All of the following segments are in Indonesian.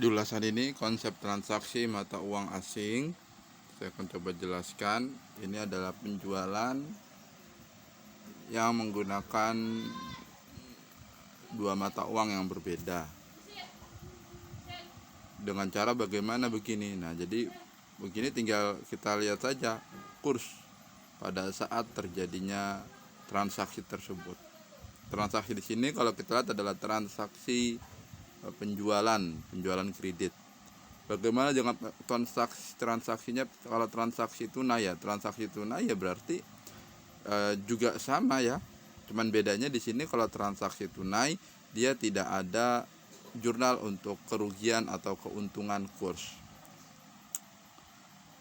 Di ulasan ini konsep transaksi mata uang asing saya akan coba jelaskan. Ini adalah penjualan yang menggunakan dua mata uang yang berbeda. Dengan cara bagaimana begini? Nah, jadi begini tinggal kita lihat saja kurs pada saat terjadinya transaksi tersebut. Transaksi di sini kalau kita lihat adalah transaksi penjualan kredit. Bagaimana dengan transaksinya? Kalau transaksi tunai ya, berarti juga sama ya. Cuman bedanya di sini kalau transaksi tunai dia tidak ada jurnal untuk kerugian atau keuntungan kurs.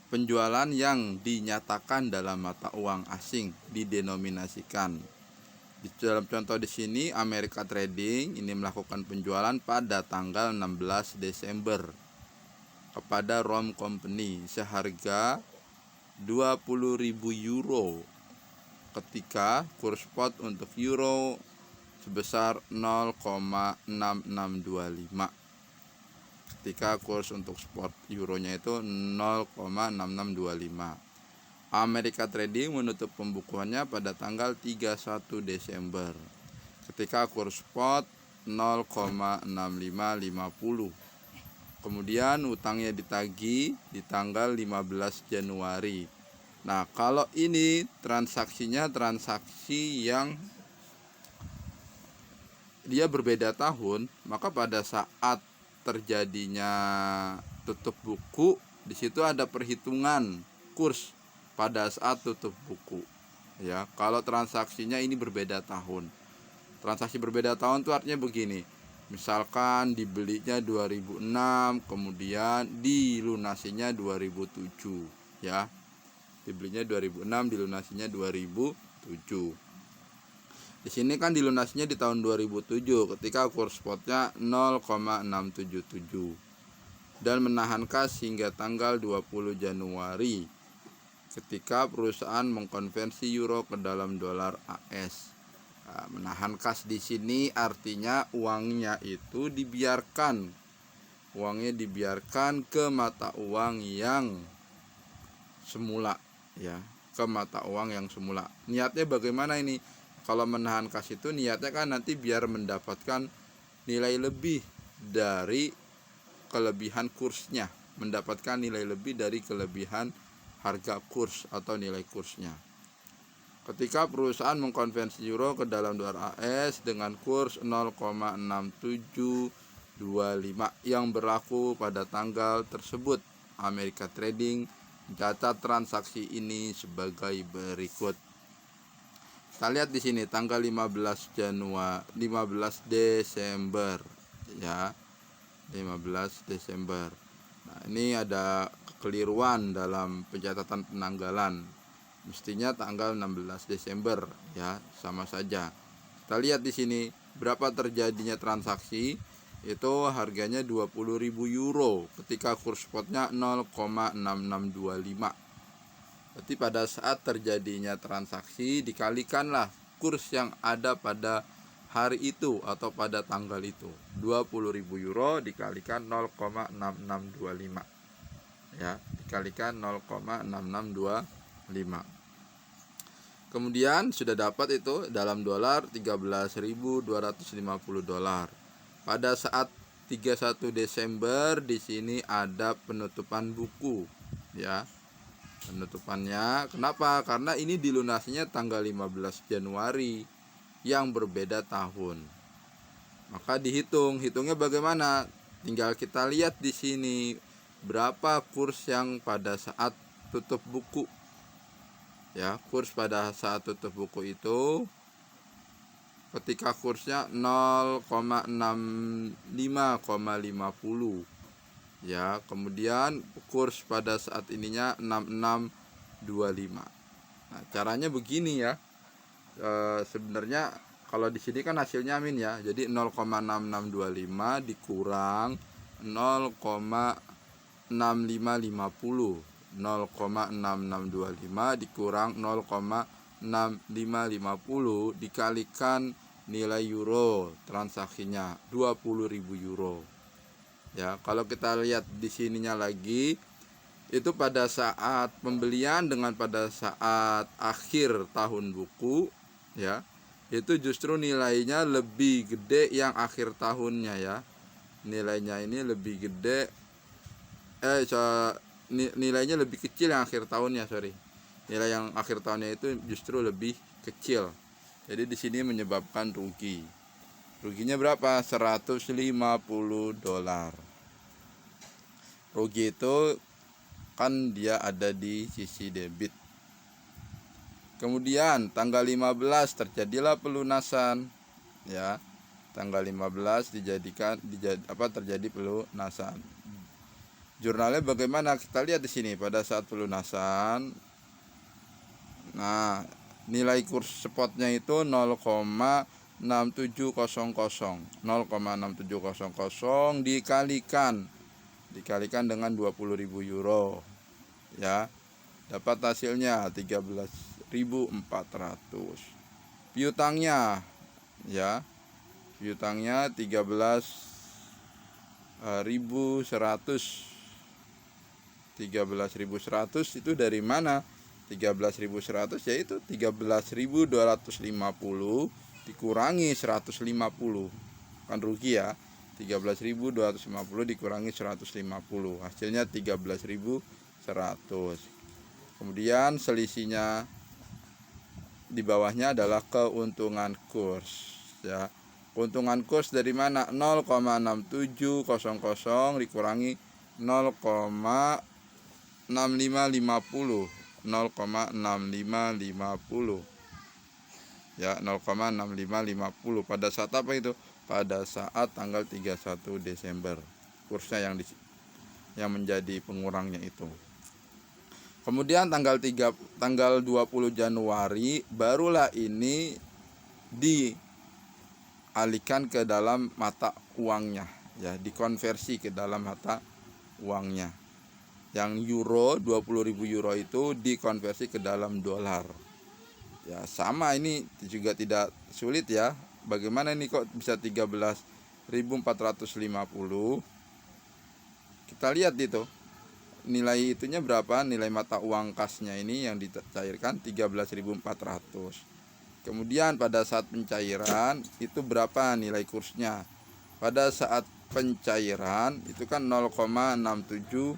Penjualan yang dinyatakan dalam mata uang asing didenominasikan. Di dalam contoh di sini America Trading ini melakukan penjualan pada tanggal 16 Desember kepada Rom Company seharga 20.000 euro ketika kurs spot untuk euro sebesar 0,6625. Ketika kurs untuk spot euronya itu 0,6625. America Trading menutup pembukuannya pada tanggal 31 Desember ketika kurs spot 0,6550. Kemudian utangnya ditagih di tanggal 15 Januari. Nah, kalau ini transaksinya transaksi yang dia berbeda tahun, maka pada saat terjadinya tutup buku, di situ ada perhitungan kurs pada saat tutup buku. Ya, kalau transaksinya ini berbeda tahun. Transaksi berbeda tahun itu artinya begini. Misalkan dibelinya 2006, kemudian dilunasinya 2007, ya. Dibelinya 2006, dilunasinya 2007. Di sini kan dilunasinya di tahun 2007 ketika kurs spotnya 0,677 dan menahan kas hingga tanggal 20 Januari ketika perusahaan mengkonversi euro ke dalam dolar AS. Nah, menahan kas di sini artinya uangnya dibiarkan ke mata uang yang semula, ya, ke mata uang yang semula. Niatnya bagaimana ini? Kalau menahan kas itu niatnya kan nanti biar mendapatkan nilai lebih dari kelebihan kursnya, mendapatkan nilai lebih dari kelebihan harga kurs atau nilai kursnya. Ketika perusahaan mengkonversi euro ke dalam dolar AS dengan kurs 0,6725 yang berlaku pada tanggal tersebut, America Trading mencatat transaksi ini sebagai berikut. Kita lihat di sini tanggal 15 Desember, ya. 15 Desember. Nah, ini ada kekeliruan dalam pencatatan penanggalan. Mestinya tanggal 16 Desember, ya, sama saja. Kita lihat di sini berapa terjadinya transaksi. Itu harganya 20.000 euro ketika kurs spotnya 0,6625. Berarti pada saat terjadinya transaksi dikalikanlah kurs yang ada pada hari itu atau pada tanggal itu. 20.000 euro dikalikan 0,6625, ya, dikalikan 0,6625. Kemudian sudah dapat itu dalam dolar 13.250 dolar. Pada saat 31 Desember di sini ada penutupan buku, ya. Penutupannya kenapa? Karena ini dilunasinya tanggal 15 Januari yang berbeda tahun. Maka hitungnya bagaimana? Tinggal kita lihat di sini berapa kurs yang pada saat tutup buku. Ya, kurs pada saat tutup buku itu ketika kursnya 0,6550, ya, kemudian kurs pada saat ininya 6625. Nah, caranya begini ya. Sebenarnya kalau di sini kan hasilnya min ya. Jadi 0,6625 dikurang 0,6550. 0,6625 dikurang 0,6550 dikalikan nilai euro transaksinya 20.000 euro. Ya, kalau kita lihat di sininya lagi, itu pada saat pembelian dengan pada saat akhir tahun buku, ya, itu justru nilainya lebih gede yang akhir tahunnya, ya. Nilainya ini lebih gede, nilainya lebih kecil yang akhir tahunnya, sorry. Nilai yang akhir tahunnya itu justru lebih kecil. Jadi di sini menyebabkan rugi. Ruginya berapa? 150 dolar. Rugi itu kan dia ada di sisi debit. Kemudian tanggal 15 terjadilah pelunasan, ya. Tanggal 15 terjadi pelunasan. Jurnalnya bagaimana? Kita lihat di sini pada saat pelunasan. Nah, nilai kurs spotnya itu 0,6700. 0,6700 dikalikan dengan 20.000 euro, ya. Dapat hasilnya 13.400. Piutangnya, ya. Piutangnya 13.100. 13.100 itu dari mana? 13.100 yaitu 13.250 dikurangi 150. Kan rugi ya. 13.250 dikurangi 150. Hasilnya 13.100. Kemudian selisihnya di bawahnya adalah keuntungan kurs, ya. Keuntungan kurs dari mana? 0,6700 dikurangi 0,6550. 0,6550, ya. 0,6550 pada saat apa itu? Pada saat tanggal 31 Desember. Kursnya yang menjadi pengurangnya itu. Kemudian tanggal 20 Januari barulah ini dialihkan ke dalam mata uangnya, ya, dikonversi ke dalam mata uangnya. Yang euro, 20.000 euro itu dikonversi ke dalam dolar. Ya, sama, ini juga tidak sulit, ya. Bagaimana ini kok bisa 13.450? Kita lihat itu. Nilai itunya berapa? Nilai mata uang kasnya ini yang dicairkan 13.400. Kemudian pada saat pencairan itu berapa nilai kursnya? Pada saat pencairan itu kan 0,6725.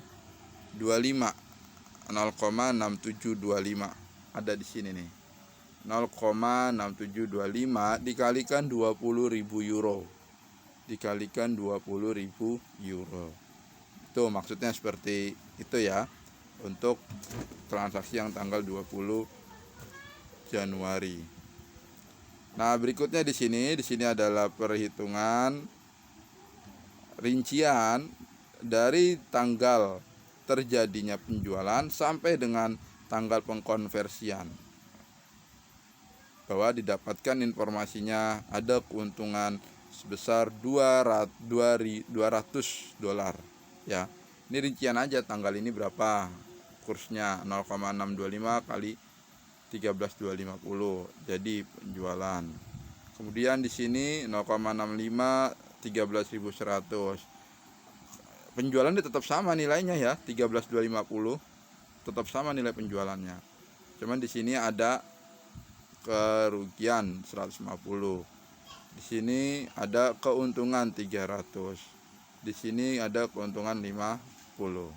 0,6725 ada di sini nih. 0,6725 dikalikan 20.000 euro. Dikalikan 20.000 euro. Itu maksudnya seperti itu, ya, untuk transaksi yang tanggal 20 Januari. Nah, berikutnya di sini adalah perhitungan rincian dari tanggal terjadinya penjualan sampai dengan tanggal pengkonversian. Bahwa didapatkan informasinya ada keuntungan sebesar 200 dolar. Ya, ini rincian aja tanggal ini berapa kursnya, 0,625 kali 13.250 jadi penjualan. Kemudian di sini 0,65 13.100. Penjualan tetap sama nilainya, ya, 13.250 tetap sama nilai penjualannya. Cuman di sini ada kerugian 150. Di sini ada keuntungan 300. Di sini ada keuntungan 50.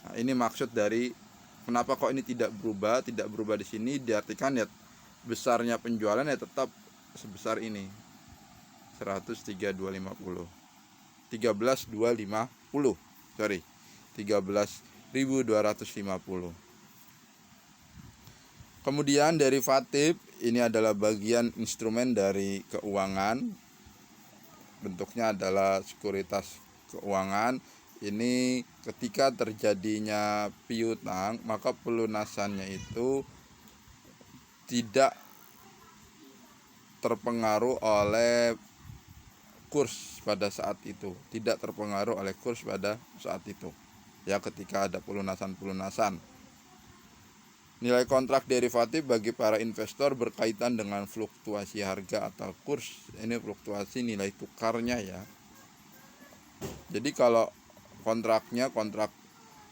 Nah, ini maksud dari kenapa kok ini tidak berubah di sini, diartikan ya besarnya penjualan ya tetap sebesar ini. 13.250. 13.250. Sorry. 13.250. Kemudian derivatif ini adalah bagian instrumen dari keuangan. Bentuknya adalah sekuritas keuangan. Ini ketika terjadinya piutang, maka pelunasannya itu tidak terpengaruh oleh kurs pada saat itu. Tidak terpengaruh oleh kurs pada saat itu. Ya, ketika ada pelunasan-pelunasan. Nilai kontrak derivatif bagi para investor berkaitan dengan fluktuasi harga atau kurs. Ini fluktuasi nilai tukarnya, ya. Jadi kalau kontrak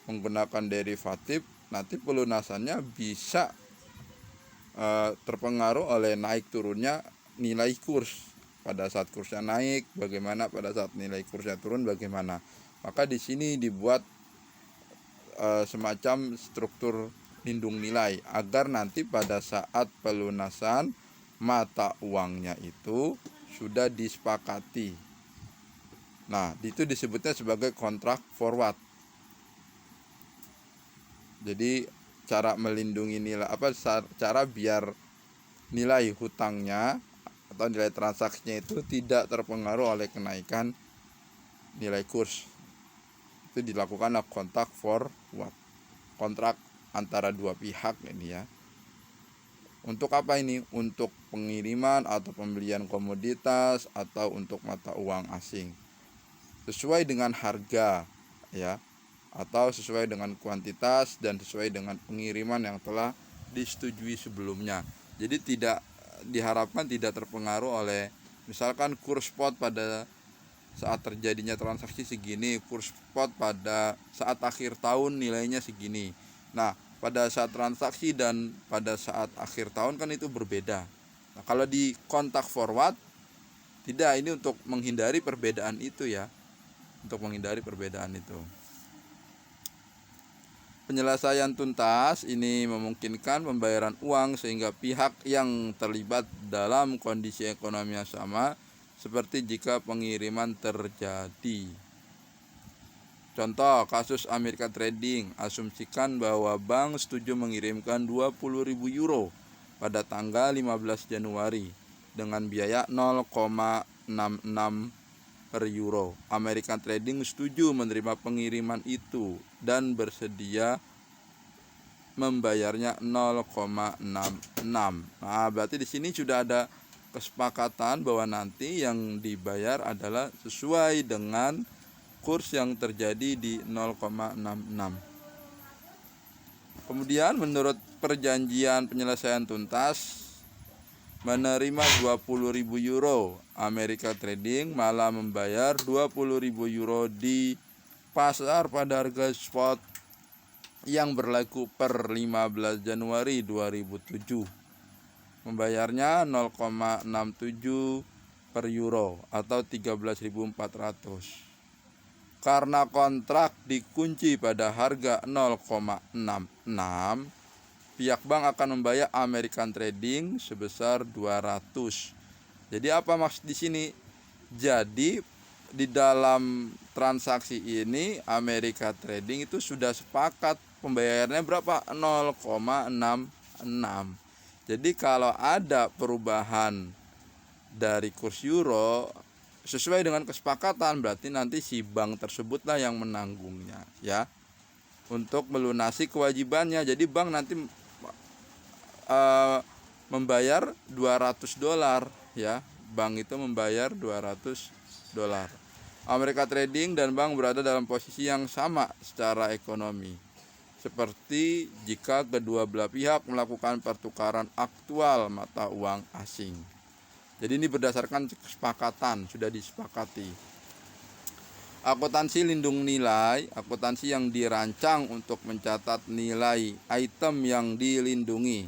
menggunakan derivatif, nanti pelunasannya bisa terpengaruh oleh naik turunnya nilai kurs. Pada saat kursnya naik bagaimana, pada saat nilai kursnya turun bagaimana. Maka di sini dibuat semacam struktur lindung nilai agar nanti pada saat pelunasan mata uangnya itu sudah disepakati. Nah, itu disebutnya sebagai kontrak forward. Jadi cara melindungi nilai cara biar nilai hutangnya atau nilai transaksinya itu tidak terpengaruh oleh kenaikan nilai kurs. Itu dilakukan kontrak forward. Kontrak antara dua pihak ini ya. Untuk apa ini? Untuk pengiriman atau pembelian komoditas atau untuk mata uang asing. Sesuai dengan harga ya, atau sesuai dengan kuantitas dan sesuai dengan pengiriman yang telah disetujui sebelumnya. Jadi diharapkan tidak terpengaruh oleh misalkan kurs spot pada saat terjadinya transaksi segini, kurs spot pada saat akhir tahun nilainya segini. Nah, pada saat transaksi dan pada saat akhir tahun kan itu berbeda. Nah, kalau di kontrak forward tidak, ini untuk menghindari perbedaan itu ya. Untuk menghindari perbedaan itu. Penyelesaian tuntas ini memungkinkan pembayaran uang sehingga pihak yang terlibat dalam kondisi ekonomi yang sama seperti jika pengiriman terjadi. Contoh kasus Amerika Trading, asumsikan bahwa bank setuju mengirimkan 20.000 euro pada tanggal 15 Januari dengan biaya 0,66 per euro. American Trading setuju menerima pengiriman itu dan bersedia membayarnya 0,66. Nah, berarti di sini sudah ada kesepakatan bahwa nanti yang dibayar adalah sesuai dengan kurs yang terjadi di 0,66. Kemudian menurut perjanjian penyelesaian tuntas menerima 20.000 euro, Amerika Trading malah membayar 20.000 euro di pasar pada harga spot yang berlaku per 15 Januari 2007. Membayarnya 0,67 per euro atau 13.400. Karena kontrak dikunci pada harga 0,66, pihak bank akan membayar American Trading sebesar 200. Jadi apa maksud di sini? Jadi di dalam transaksi ini America Trading itu sudah sepakat pembayarannya berapa? 0,66. Jadi kalau ada perubahan dari kurs euro sesuai dengan kesepakatan, berarti nanti si bank tersebutlah yang menanggungnya ya, untuk melunasi kewajibannya. Jadi bank nanti membayar $200 ya. Bank itu membayar $200. Amerika Trading dan bank berada dalam posisi yang sama secara ekonomi, seperti jika kedua belah pihak melakukan pertukaran aktual mata uang asing. Jadi ini berdasarkan kesepakatan, sudah disepakati. Akuntansi lindung nilai, akuntansi yang dirancang untuk mencatat nilai item yang dilindungi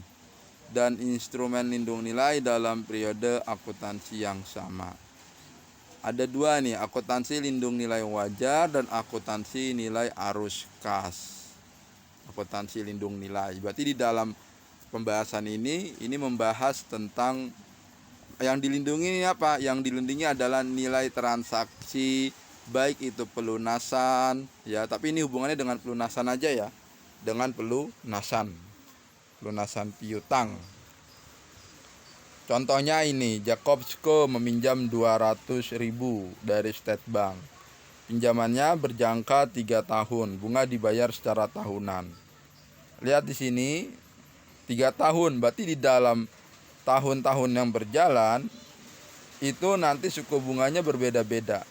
dan instrumen lindung nilai dalam periode akuntansi yang sama. Ada dua nih, akuntansi lindung nilai wajar dan akuntansi nilai arus kas. Akuntansi lindung nilai. Berarti di dalam pembahasan ini membahas tentang yang dilindungi apa? Yang dilindungi adalah nilai transaksi, baik itu pelunasan ya, tapi ini hubungannya dengan pelunasan aja ya. Dengan pelunasan piutang. Contohnya ini, Jacobsco meminjam 200.000 dari State Bank. Pinjamannya berjangka 3 tahun, bunga dibayar secara tahunan. Lihat di sini 3 tahun, berarti di dalam tahun-tahun yang berjalan itu nanti suku bunganya berbeda-beda.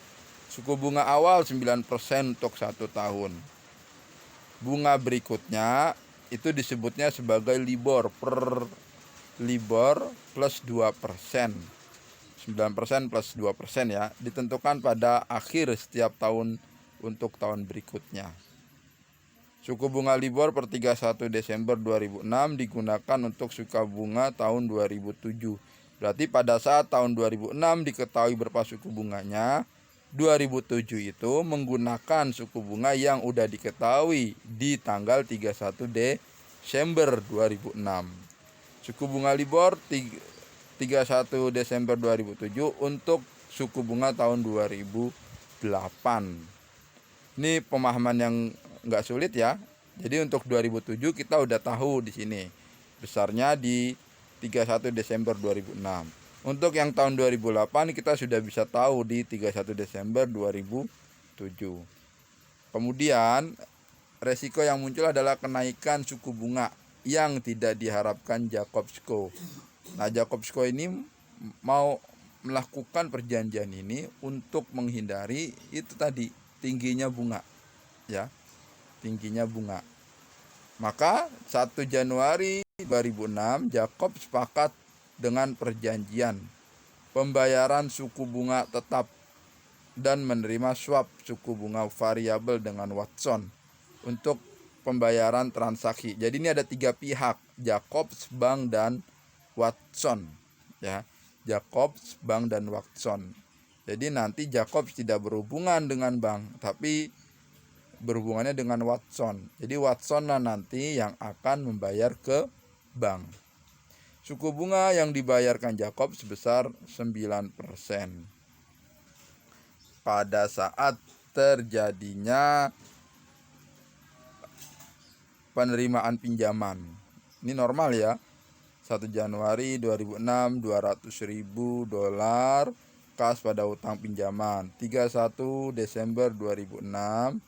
Suku bunga awal 9% untuk 1 tahun. Bunga berikutnya itu disebutnya sebagai LIBOR plus 2%. 9% plus 2% ya, ditentukan pada akhir setiap tahun untuk tahun berikutnya. Suku bunga LIBOR per 31 Desember 2006 digunakan untuk suku bunga tahun 2007. Berarti pada saat tahun 2006 diketahui berapa suku bunganya, 2007 itu menggunakan suku bunga yang udah diketahui di tanggal 31 Desember 2006. Suku bunga LIBOR 31 Desember 2007 untuk suku bunga tahun 2008. Ini pemahaman yang nggak sulit ya. Jadi untuk 2007 kita udah tahu di sini besarnya di 31 Desember 2006. Untuk yang tahun 2008 kita sudah bisa tahu di 31 Desember 2007. Kemudian resiko yang muncul adalah kenaikan suku bunga yang tidak diharapkan Jacobs-Co. Nah, Jacobs-Co ini mau melakukan perjanjian ini untuk menghindari itu tadi, tingginya bunga ya, tingginya bunga. Maka 1 Januari 2006 Jacobs sepakat dengan perjanjian pembayaran suku bunga tetap dan menerima swap suku bunga variabel dengan Watson untuk pembayaran transaksi. Jadi ini ada 3 pihak, Jacobs, bank, dan Watson ya. Jacobs, bank, dan Watson. Jadi nanti Jacobs tidak berhubungan dengan bank, tapi berhubungannya dengan Watson. Jadi Watson lah nanti yang akan membayar ke bank. Suku bunga yang dibayarkan Jacobs sebesar 9% pada saat terjadinya penerimaan pinjaman. Ini normal ya. 1 Januari 2006 $200.000 kas pada utang pinjaman. 31 Desember 2006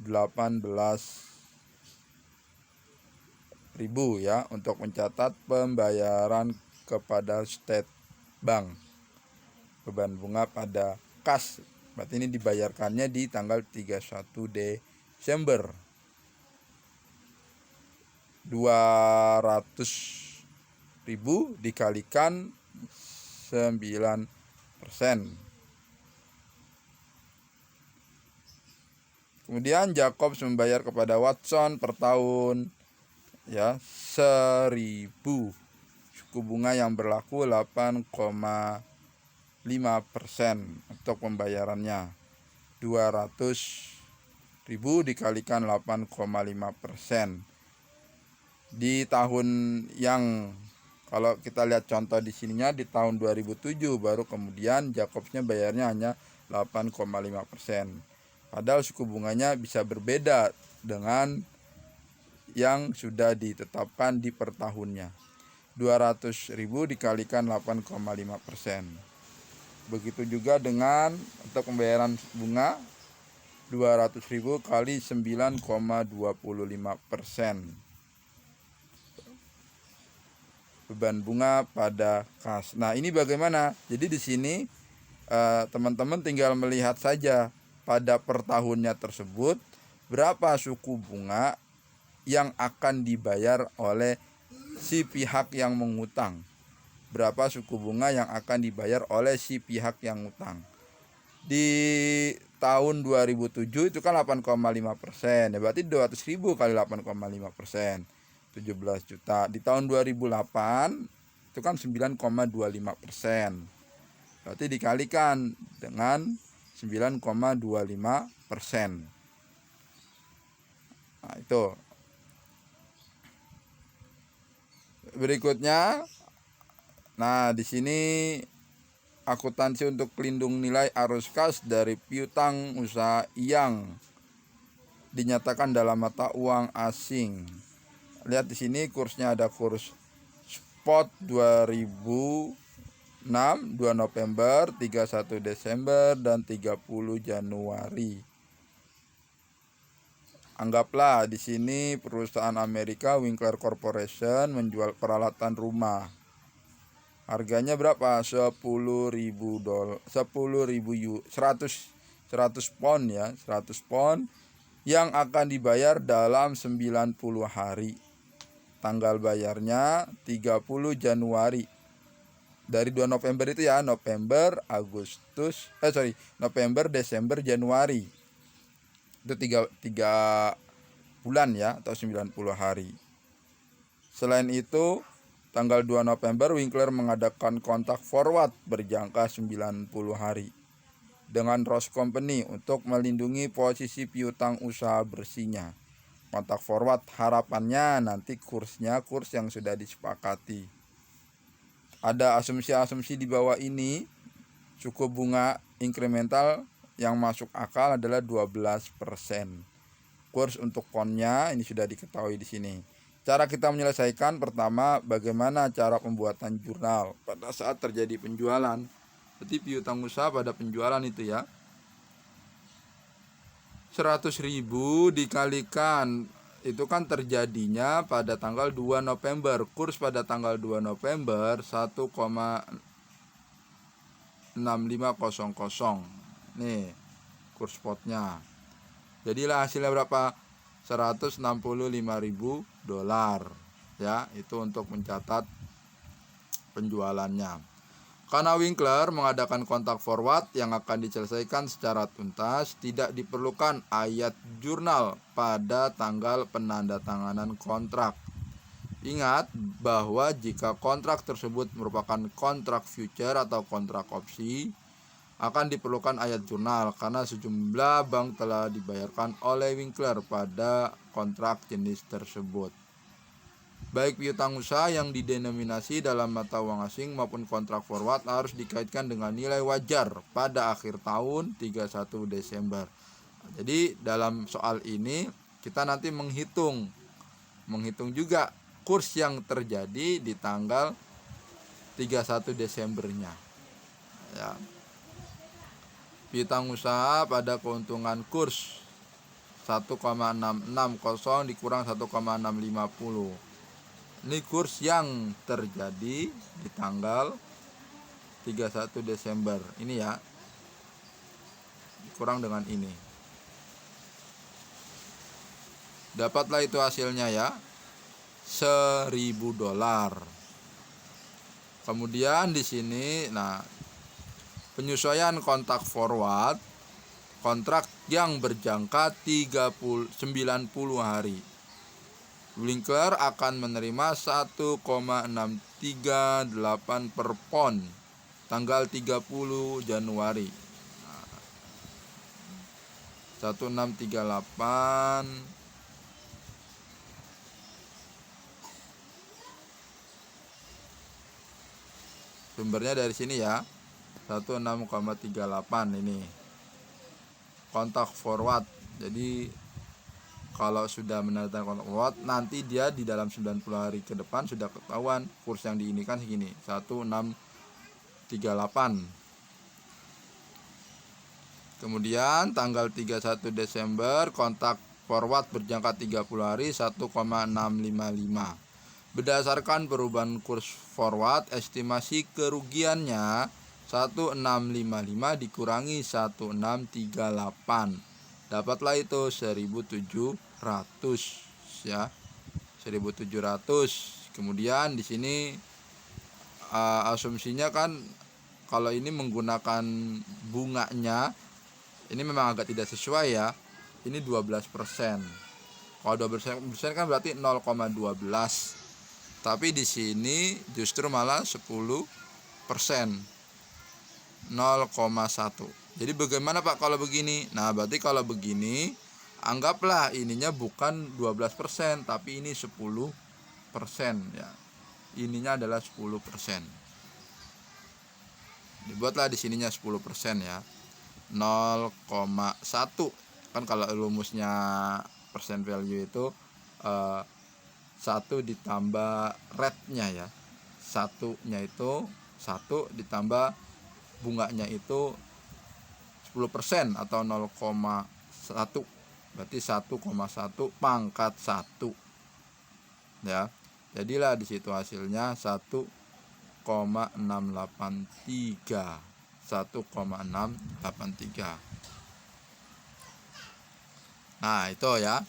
18.000 ya untuk mencatat pembayaran kepada State Bank. Beban bunga pada kas. Berarti ini dibayarkannya di tanggal 31 Desember. 200.000 dikalikan 9%. Kemudian Jacobs membayar kepada Watson per tahun ya 1.000. Suku bunga yang berlaku 8,5% untuk pembayarannya. 200.000 dikalikan 8,5%. Di tahun yang kalau kita lihat contoh di sininya di tahun 2007 baru kemudian Jacobsnya bayarnya hanya 8,5%. Padahal suku bunganya bisa berbeda dengan yang sudah ditetapkan di per tahunnya. 200.000 dikalikan 8,5%. Begitu juga dengan untuk pembayaran bunga 200.000 kali 9,25%. Beban bunga pada kas. Nah, ini bagaimana? Jadi di sini teman-teman tinggal melihat saja pada per tahunnya tersebut berapa suku bunga yang akan dibayar oleh si pihak yang mengutang. Berapa suku bunga yang akan dibayar oleh si pihak yang ngutang. Di tahun 2007 itu kan 8,5%. Ya berarti 200.000 kali 8,5%. 17 juta. Di tahun 2008 itu kan 9,25%. Berarti dikalikan dengan 9,25%. Nah, itu. Berikutnya, nah di sini akuntansi untuk pelindung nilai arus kas dari piutang usaha yang dinyatakan dalam mata uang asing. Lihat di sini kursnya ada kurs spot 2006, 2 November, 31 Desember, dan 30 Januari. Anggaplah di sini perusahaan Amerika Winkler Corporation menjual peralatan rumah. Harganya berapa? 10.000 dolar, 100 pound ya, 100 pound yang akan dibayar dalam 90 hari. Tanggal bayarnya 30 Januari. Dari 2 November itu ya, November, Desember, Januari. Itu 3 bulan ya, atau 90 hari. Selain itu, tanggal 2 November Winkler mengadakan kontak forward berjangka 90 hari dengan Ross Company untuk melindungi posisi piutang usaha bersihnya. Kontak forward harapannya nanti kursnya kurs yang sudah disepakati. Ada asumsi-asumsi di bawah ini. Suku bunga inkremental yang masuk akal adalah 12%. Kurs untuk ponnya ini sudah diketahui di sini. Cara kita menyelesaikan, pertama, bagaimana cara pembuatan jurnal pada saat terjadi penjualan. Jadi piutang usaha pada penjualan itu ya, 100.000 dikalikan, itu kan terjadinya pada tanggal 2 November. Kurs pada tanggal 2 November 1,6500. Nih kurs spotnya. Jadilah hasilnya berapa? 165.000 dolar ya, itu untuk mencatat penjualannya. Karena Winkler mengadakan kontak forward yang akan diselesaikan secara tuntas, tidak diperlukan ayat jurnal pada tanggal penandatanganan kontrak. Ingat bahwa jika kontrak tersebut merupakan kontrak future atau kontrak opsi, akan diperlukan ayat jurnal karena sejumlah bank telah dibayarkan oleh Winkler pada kontrak jenis tersebut. Baik piutang usaha yang didenominasi dalam mata uang asing maupun kontrak forward harus dikaitkan dengan nilai wajar pada akhir tahun 31 Desember. Jadi dalam soal ini kita nanti menghitung juga kurs yang terjadi di tanggal 31 Desembernya. Ya. Piutang usaha pada keuntungan kurs 1,660 dikurang 1,650. Ini kurs yang terjadi di tanggal 31 Desember. Ini ya. Kurang dengan ini. Dapatlah itu hasilnya ya. 1.000 dolar. Kemudian di sini penyesuaian kontak forward, kontrak yang berjangka 90 hari. Winkler akan menerima 1,638 per pon tanggal 30 Januari. 1638 sumbernya dari sini ya. 16,38 ini kontak forward. Jadi kalau sudah menandatangani kontrak forward, nanti dia di dalam 90 hari ke depan sudah ketahuan kurs yang diinikan segini, 1638. Kemudian tanggal 31 Desember kontak forward berjangka 30 hari 1,655. Berdasarkan perubahan kurs forward, estimasi kerugiannya 1655 dikurangi 1638. Dapatlah itu 1.700 ya. 1.700. Kemudian di sini asumsinya kan kalau ini menggunakan bunganya ini memang agak tidak sesuai ya. Ini 12%. Kalau 12% kan berarti 0,12. Tapi di sini justru malah 10%. 0,1. Jadi bagaimana Pak kalau begini? Nah, berarti kalau begini anggaplah ininya bukan 12%, tapi ini 10% ya. Ininya adalah 10%. Dibuatlah di sininya 10% ya. 0,1. Kan kalau rumusnya percent value itu 1 ditambah rate-nya ya. Satunya itu 1 ditambah bunganya itu 10% atau 0,1. Berarti 1,1 pangkat 1. Ya. Jadilah di situ hasilnya 1,683. 1,683. Nah, itu ya.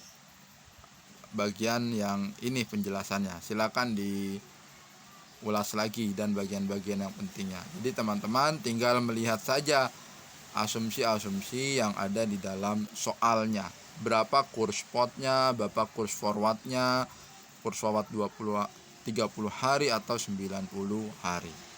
Bagian yang ini penjelasannya. Silakan diulas lagi dan bagian-bagian yang pentingnya. Jadi teman-teman tinggal melihat saja asumsi-asumsi yang ada di dalam soalnya. Berapa kurs spotnya, berapa kurs forwardnya, kurs forward 30 hari atau 90 hari.